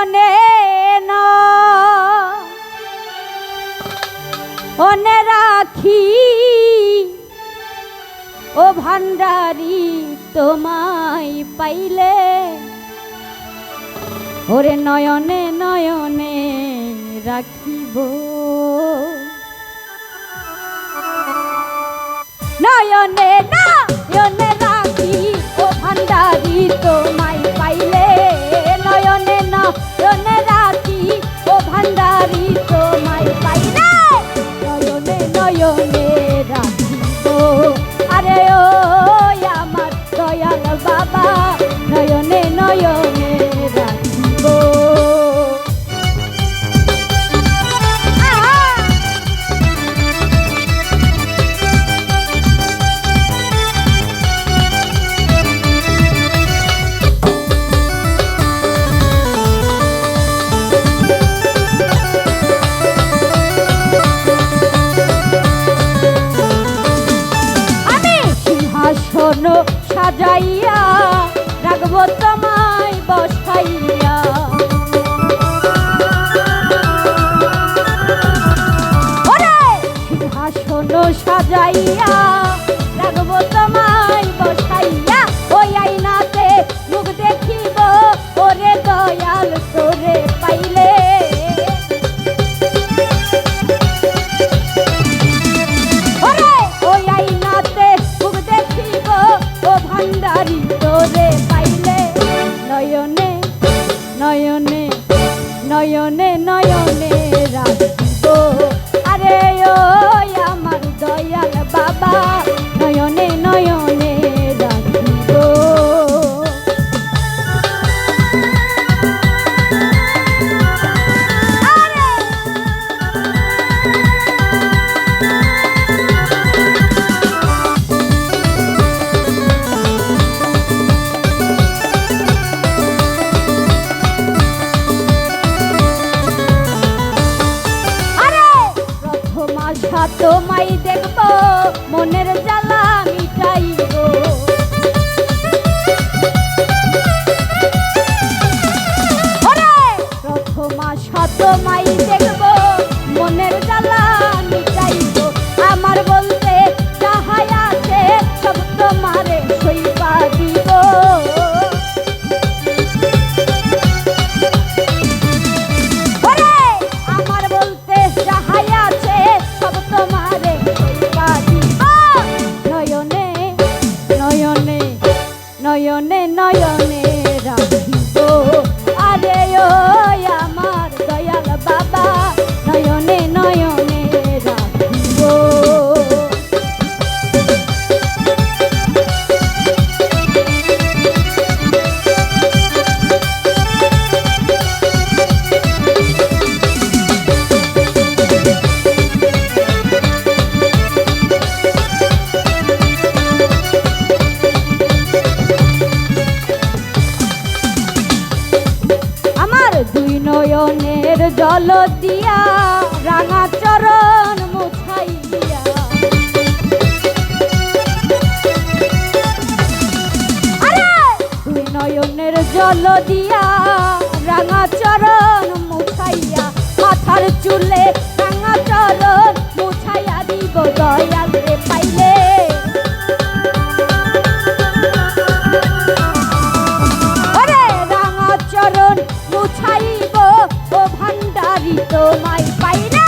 নয়নে নয়নে রাখি ও ভান্ডারি তোমায় পাইলে ওরে নয়নে নয়নে রাখিব নয়নে নয়নে রাখি ও ভান্ডারি তোমায় পাইলে নয়নে নয়নে রাখি ও ভান্ডারি তোমায় পাইলে নয়নে নয়নে রাখিব আরে ও আমার দয়াল বাবা নয়নে নয়নে রাখিব শোনো সাজাইয়া রাখবো তোমায় বসাইয়া ওরে সিংহাসন সাজাইয়া রাখবো তোমায় বসাইয়া ওই আইনাতে মুখ দেখিব ওরে দয়াল তোরে পাইলে ভান্ডারি তোরে পাইলে নয়নে নয়নে নয়নে নয়নে রাখিব আরে ও আমার দয়াল বাবা নয়নে নয়নে রাখিব তোমায় দেখব মনের জ্বালা মিটাইব প্রথম আশা তোমায় দেখব মনের জ্বালা মিটাইব আমার বলতে যাহাই আছে সব তোমারে সইবা দিব আমার বলতে যাহাই আছে তোমারে নয়নে নয়নে নয়নে নয়নে রাখিব আরে ও আমার দয়াল বাবা নয়নে নয়নে রাখিব নয়নের জল দিয়া রাঙা চরণ মুছাইয়া দুই নয়নের জল দিয়া রাঙা চরণ মুছাইয়া মাথার চুলে রাঙা চরণ মুছাইয়া দিব দয়াল রে পাইলে রাঙা চরণ মুছাইব ও ভান্ডারি তোমায় পাইলে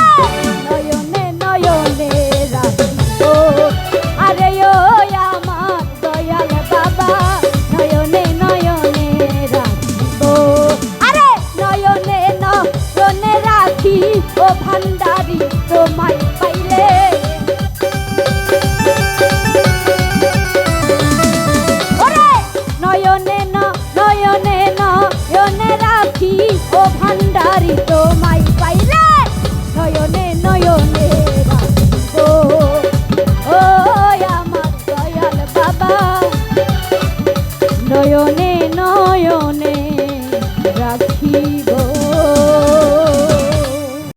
নয়নে নয়নে রাখিব